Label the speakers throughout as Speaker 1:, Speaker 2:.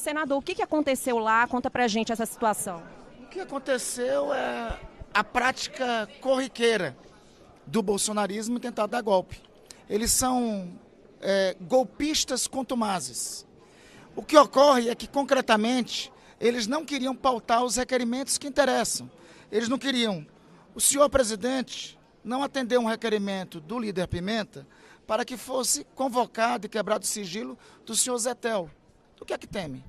Speaker 1: Senador, o que aconteceu lá? Conta pra gente essa situação.
Speaker 2: O que aconteceu é a prática corriqueira do bolsonarismo tentar dar golpe. Eles são golpistas contumazes. O que ocorre é que, concretamente, eles não queriam pautar os requerimentos que interessam. Eles não queriam. O senhor presidente não atendeu um requerimento do líder Pimenta para que fosse convocado e quebrado o sigilo do senhor Zetel. Do que é que teme?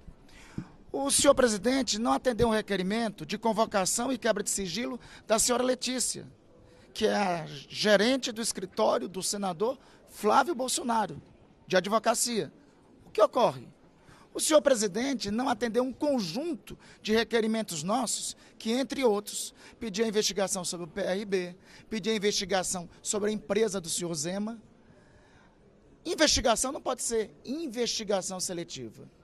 Speaker 2: O senhor presidente não atendeu um requerimento de convocação e quebra de sigilo da senhora Letícia, que é a gerente do escritório do senador Flávio Bolsonaro, de advocacia. O que ocorre? O senhor presidente não atendeu um conjunto de requerimentos nossos que, entre outros, pedia investigação sobre o PRB, pedia investigação sobre a empresa do senhor Zema. Investigação não pode ser investigação seletiva.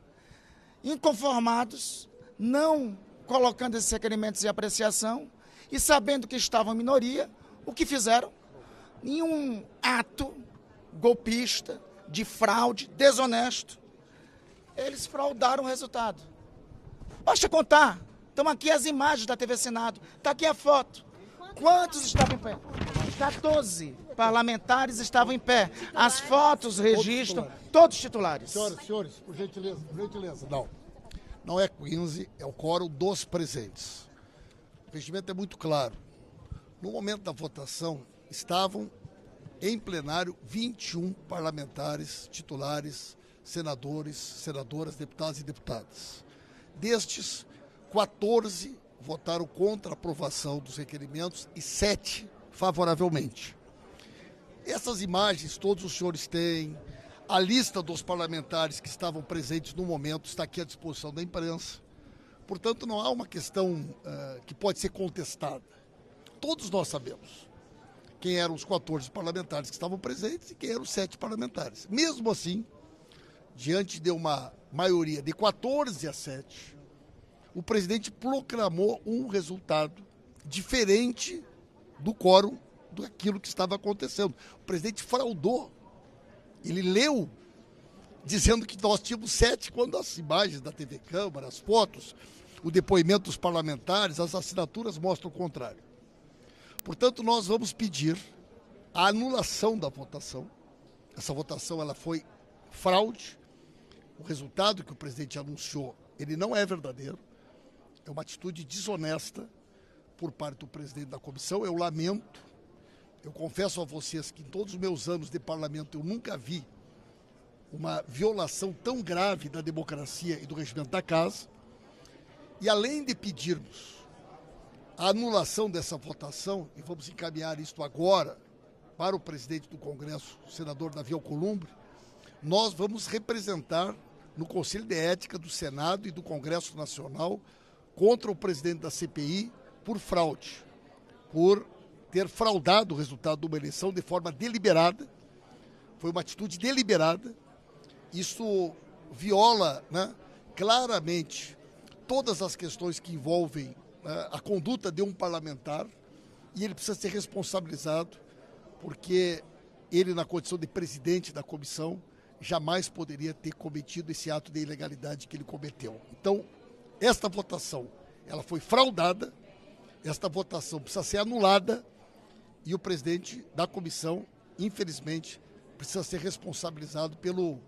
Speaker 2: Inconformados, não colocando esses requerimentos em apreciação e sabendo que estavam em minoria, o que fizeram? Em um ato golpista, de fraude, desonesto, eles fraudaram o resultado. Basta contar. Estão aqui as imagens da TV Senado. Está aqui a foto. Quantos estavam em pé? 14 parlamentares estavam em pé. As fotos registram todos titulares.
Speaker 3: Senhores, por gentileza. Não é 15, é o quórum dos presentes. O regimento é muito claro. No momento da votação, estavam em plenário 21 parlamentares titulares, senadores, senadoras, deputados e deputadas. Destes, 14 votaram contra a aprovação dos requerimentos e 7 favoravelmente. Essas imagens todos os senhores têm, a lista dos parlamentares que estavam presentes no momento está aqui à disposição da imprensa. Portanto, não há uma questão que pode ser contestada. Todos nós sabemos quem eram os 14 parlamentares que estavam presentes e quem eram os 7 parlamentares. Mesmo assim, diante de uma maioria de 14-7, o presidente proclamou um resultado diferente do quórum daquilo que estava acontecendo. O presidente fraudou. Ele leu dizendo que nós tínhamos 7, quando as imagens da TV Câmara, as fotos, o depoimento dos parlamentares, as assinaturas mostram o contrário. Portanto, nós vamos pedir a anulação da votação. Essa votação ela foi fraude. O resultado que o presidente anunciou, ele não é verdadeiro. É uma atitude desonesta por parte do presidente da comissão. Eu lamento. Eu confesso a vocês que em todos os meus anos de parlamento eu nunca vi uma violação tão grave da democracia e do regimento da casa. E além de pedirmos a anulação dessa votação, e vamos encaminhar isto agora para o presidente do Congresso, o senador Davi Alcolumbre, nós vamos representar no Conselho de Ética do Senado e do Congresso Nacional contra o presidente da CPI por fraude, por ter fraudado o resultado de uma eleição de forma deliberada. Foi uma atitude deliberada. Isso viola, claramente todas as questões que envolvem a conduta de um parlamentar, e ele precisa ser responsabilizado, porque ele, na condição de presidente da comissão, jamais poderia ter cometido esse ato de ilegalidade que ele cometeu. Então, esta votação, ela foi fraudada, esta votação precisa ser anulada, e o presidente da comissão, infelizmente, precisa ser responsabilizado pelo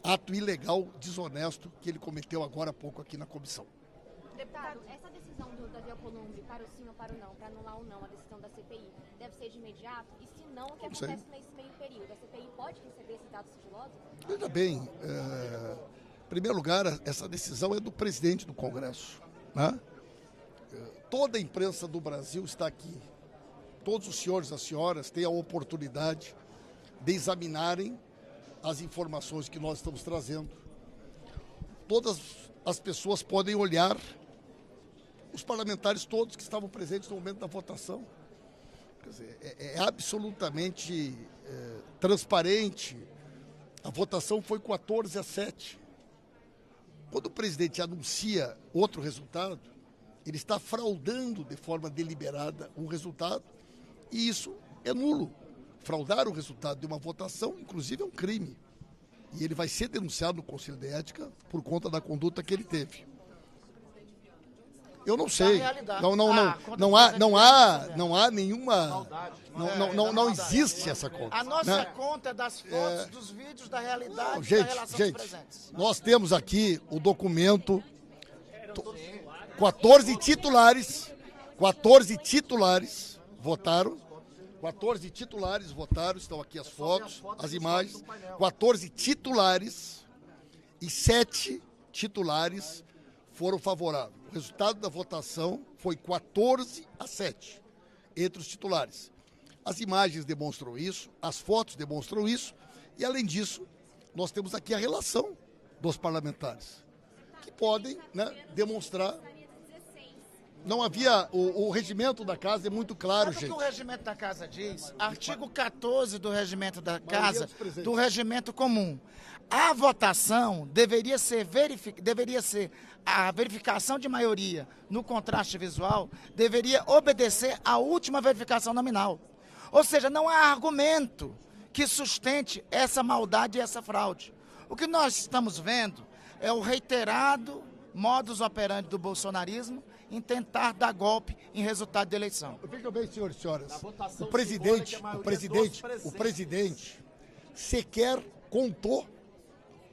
Speaker 3: ato ilegal, desonesto, que ele cometeu agora há pouco aqui na comissão.
Speaker 4: Deputado, essa decisão do Davi Alcolumbre para o sim ou para o não, para anular ou não a decisão da CPI, deve ser de imediato? E se não, o que acontece nesse meio período? A CPI pode receber esses dados sigilosos?
Speaker 3: Veja bem, em primeiro lugar, essa decisão é do presidente do Congresso. Toda a imprensa do Brasil está aqui. Todos os senhores e as senhoras têm a oportunidade de examinarem as informações que nós estamos trazendo. Todas as pessoas podem olhar os parlamentares todos que estavam presentes no momento da votação. Quer dizer, é absolutamente transparente. A votação foi 14-7. Quando o presidente anuncia outro resultado, ele está fraudando de forma deliberada um resultado, e isso é nulo. Fraudar o resultado de uma votação, inclusive, é um crime. E ele vai ser denunciado no Conselho de Ética por conta da conduta que ele teve. Eu não sei. Não há nenhuma. Não existe essa conta.
Speaker 2: A nossa
Speaker 3: né?
Speaker 2: conta é das fotos, dos vídeos, da realidade,
Speaker 3: Gente,
Speaker 2: da relação dos presentes.
Speaker 3: nós temos aqui o documento. 14 titulares votaram. 14 titulares votaram, estão aqui as fotos, as imagens. 14 titulares e 7 titulares foram favoráveis. O resultado da votação foi 14-7 entre os titulares. As imagens demonstram isso, as fotos demonstram isso, e além disso, nós temos aqui a relação dos parlamentares, que podem, né, demonstrar. Não havia, o regimento da casa é muito claro,
Speaker 2: Sabe
Speaker 3: gente.
Speaker 2: o que o regimento da casa diz? Artigo 14 do regimento da casa, do regimento comum. A votação deveria ser a verificação de maioria no contraste visual, deveria obedecer à última verificação nominal. Ou seja, não há argumento que sustente essa maldade e essa fraude. O que nós estamos vendo é o reiterado modus operandi do bolsonarismo em tentar dar golpe em resultado de eleição.
Speaker 3: Vejam bem, senhores e senhoras, o presidente sequer contou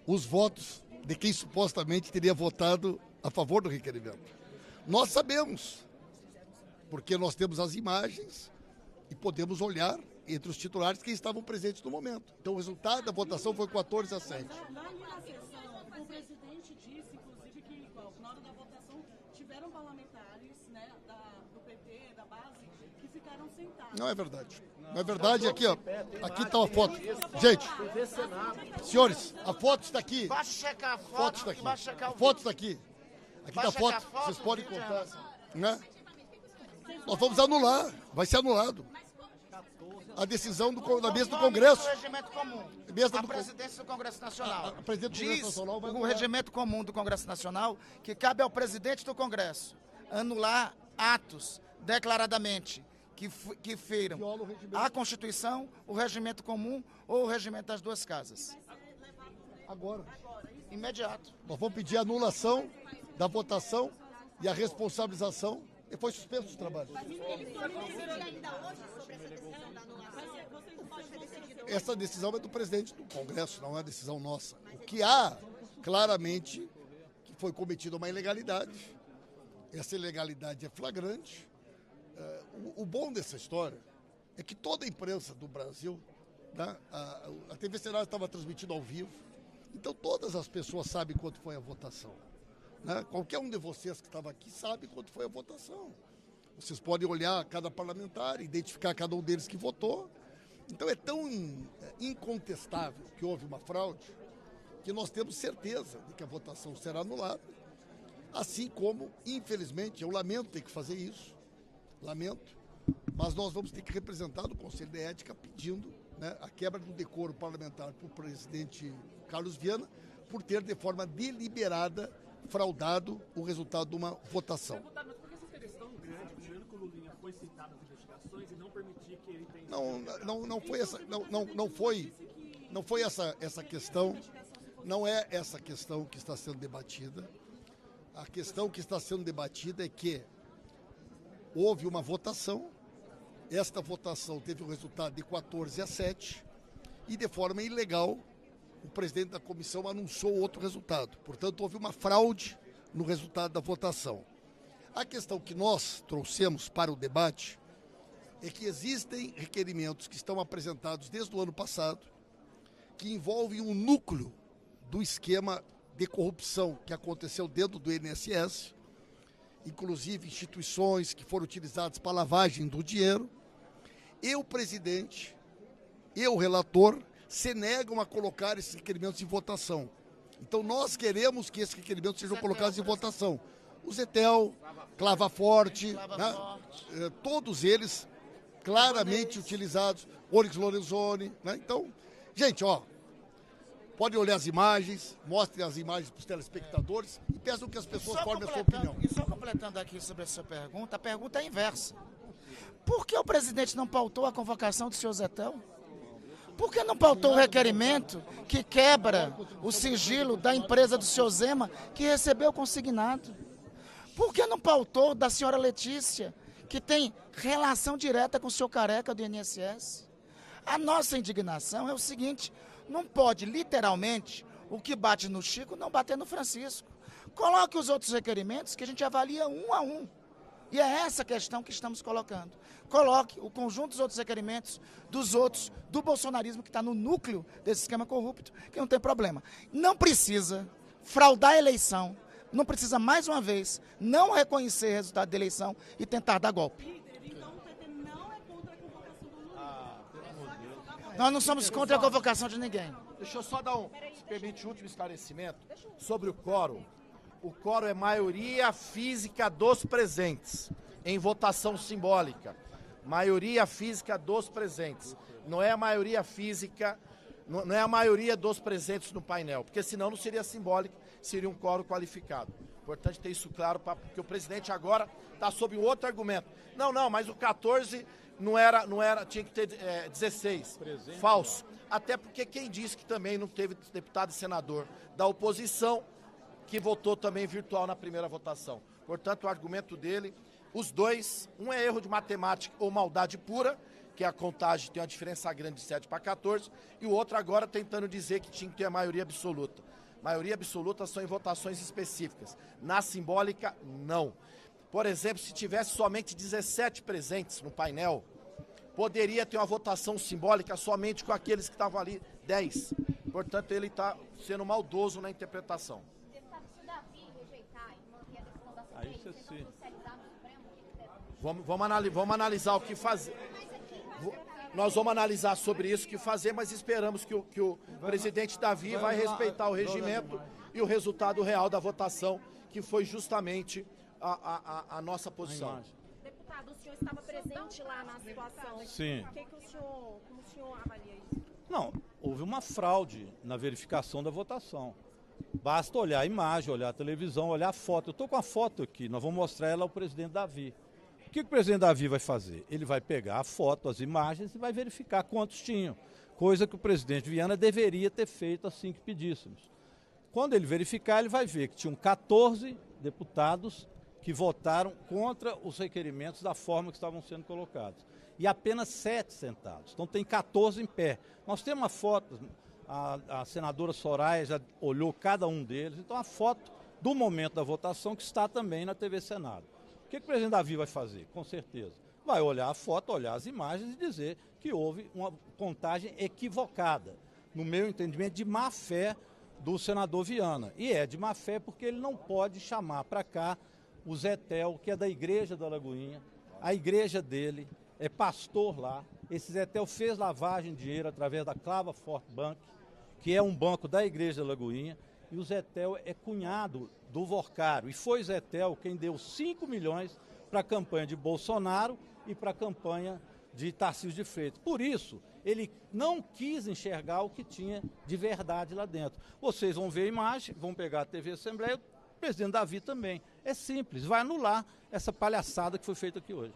Speaker 3: os votos de quem supostamente teria votado a favor do requerimento. Nós sabemos, porque nós temos as imagens e podemos olhar entre os titulares que estavam presentes no momento. Então o resultado da votação foi 14-7.
Speaker 5: Na sessão, o presidente disse, inclusive, que na hora da votação tiveram parlamentares, né, do PT, da base, que ficaram sentados.
Speaker 3: Não é verdade. Não é verdade, aqui, ó. Aqui está a foto. Gente, senhores, a foto está aqui.
Speaker 2: Basta checar a
Speaker 3: A foto está aqui.
Speaker 2: basta checar
Speaker 3: A
Speaker 2: o
Speaker 3: foto
Speaker 2: vídeo.
Speaker 3: está aqui. Aqui
Speaker 2: Vai
Speaker 3: está a foto.
Speaker 2: checar a foto,
Speaker 3: Vocês podem
Speaker 2: o vídeo
Speaker 3: contar.
Speaker 2: é
Speaker 3: Né? Nós vamos anular. Vai ser anulado. A decisão da mesa do Congresso.
Speaker 2: O regimento comum.
Speaker 3: Mesa
Speaker 2: A
Speaker 3: do
Speaker 2: presidência do Congresso Nacional.
Speaker 3: A presidente do Congresso
Speaker 2: Diz
Speaker 3: Nacional vai
Speaker 2: o
Speaker 3: anular.
Speaker 2: regimento comum do Congresso Nacional que cabe ao presidente do Congresso anular atos declaradamente que feiram
Speaker 3: Viola o regimento.
Speaker 2: a Constituição, o regimento comum ou o regimento das duas casas.
Speaker 3: Agora.
Speaker 2: Imediato.
Speaker 3: Nós vamos pedir a anulação da votação e a responsabilização. E foi suspenso os trabalhos. Essa decisão é do presidente do Congresso, não é decisão nossa. O que há, claramente, que foi cometida uma ilegalidade. Essa ilegalidade é flagrante. O bom dessa história é que toda a imprensa do Brasil, né, a TV Senado estava transmitindo ao vivo, então todas as pessoas sabem quanto foi a votação. Né? Qualquer um de vocês que estava aqui sabe quanto foi a votação. Vocês podem olhar cada parlamentar, identificar cada um deles que votou. Então é tão incontestável que houve uma fraude que nós temos certeza de que a votação será anulada. Assim como, infelizmente, eu lamento ter que fazer isso, lamento, mas nós vamos ter que representar no Conselho de Ética pedindo, né, a quebra do decoro parlamentar para o presidente Carlos Viana por ter, de forma deliberada, fraudado o resultado de uma votação.
Speaker 6: Deputado, mas por que essa questão grande, considerando que o Lulinha foi citado nas investigações e não permitir que ele tenha... Não foi essa questão, não é essa questão que está sendo debatida. A questão que está sendo debatida é que houve uma votação, esta votação teve um resultado de 14-7 e, de forma ilegal, o presidente da comissão anunciou outro resultado. Portanto, houve uma fraude no resultado da votação. A questão que nós trouxemos para o debate é que existem requerimentos que estão apresentados desde o ano passado que envolvem um núcleo do esquema de corrupção que aconteceu dentro do INSS, inclusive instituições que foram utilizadas para lavagem do dinheiro, e o presidente e o relator se negam a colocar esses requerimentos em votação. Então nós queremos que esses requerimentos sejam colocados em votação. O Zetel, Clava Forte, né? Todos eles claramente utilizados, Onyx Lorenzoni, né? Então, gente, ó, podem olhar as imagens, mostrem as imagens para os telespectadores e peçam que as pessoas formem a sua opinião.
Speaker 2: E só completando aqui sobre a sua pergunta, a pergunta é inversa. Por que o presidente não pautou a convocação do senhor Zetel? Por que não pautou o requerimento que quebra o sigilo da empresa do senhor Zema, que recebeu o consignado? Por que não pautou da senhora Letícia, que tem relação direta com o senhor Careca do INSS? A nossa indignação é o seguinte: não pode, literalmente, o que bate no Chico não bater no Francisco. Coloque os outros requerimentos que a gente avalia um a um. E é essa questão que estamos colocando. Coloque o conjunto dos outros requerimentos dos outros, do bolsonarismo que está no núcleo desse esquema corrupto, que não tem problema. Não precisa fraudar a eleição, não precisa, mais uma vez, não reconhecer o resultado da eleição e tentar dar golpe.
Speaker 5: Então o PT não é contra a convocação do Lula.
Speaker 2: Nós não somos contra a convocação de ninguém.
Speaker 7: Deixa eu só dar se permite, um último esclarecimento sobre o quórum. O quórum é maioria física dos presentes, em votação simbólica. Maioria física dos presentes. Não é a maioria física, não é a maioria dos presentes no painel, porque senão não seria simbólico, seria um quórum qualificado. Importante ter isso claro, porque o presidente agora está sob um outro argumento. Não, mas o 14 não era, tinha que ter 16. Presente, falso. Até porque quem disse que também não teve deputado e senador da oposição que votou também virtual na primeira votação. Portanto, o argumento dele, os dois, um é erro de matemática ou maldade pura, que a contagem tem uma diferença grande de 7 para 14, e o outro agora tentando dizer que tinha que ter a maioria absoluta. Maioria absoluta são em votações específicas. Na simbólica, não. Por exemplo, se tivesse somente 17 presentes no painel, poderia ter uma votação simbólica somente com aqueles que estavam ali, 10. Portanto, ele está sendo maldoso na interpretação.
Speaker 4: Deputado, se o Davi rejeitar e manter a decisão da CPI, então judicializar no Supremo, o que deve fazer?
Speaker 7: Vamos analisar o que fazer. Nós vamos analisar sobre isso o que fazer, mas esperamos que o presidente Davi vai respeitar o regimento e o resultado real da votação, que foi justamente a nossa posição.
Speaker 1: Deputado, o senhor estava presente lá na situação.
Speaker 8: Sim.
Speaker 1: Como o senhor avalia isso?
Speaker 8: Não, houve uma fraude na verificação da votação. Basta olhar a imagem, olhar a televisão, olhar a foto. Eu estou com a foto aqui, nós vamos mostrar ela ao presidente Davi. O que o presidente Davi vai fazer? Ele vai pegar a foto, as imagens e vai verificar quantos tinham. Coisa que o presidente Viana deveria ter feito assim que pedíssemos. Quando ele verificar, ele vai ver que tinham 14 deputados que votaram contra os requerimentos da forma que estavam sendo colocados. E apenas 7 sentados. Então tem 14 em pé. Nós temos uma foto, a senadora Soraya já olhou cada um deles, então a foto do momento da votação que está também na TV Senado. O que o presidente Davi vai fazer? Com certeza. Vai olhar a foto, olhar as imagens e dizer que houve uma contagem equivocada, no meu entendimento, de má fé do senador Viana. E é de má fé porque ele não pode chamar para cá o Zé Tel, que é da Igreja da Lagoinha. A igreja dele é pastor lá. Esse Zé Tel fez lavagem de dinheiro através da Clava Fort Bank, que é um banco da Igreja da Lagoinha. E o Zé Tel é cunhado do Vorcário. E foi Zé Tel quem deu 5 milhões para a campanha de Bolsonaro e para a campanha de Tarcísio de Freitas. Por isso, ele não quis enxergar o que tinha de verdade lá dentro. Vocês vão ver a imagem, vão pegar a TV Assembleia, o presidente Davi também. É simples, vai anular essa palhaçada que foi feita aqui hoje.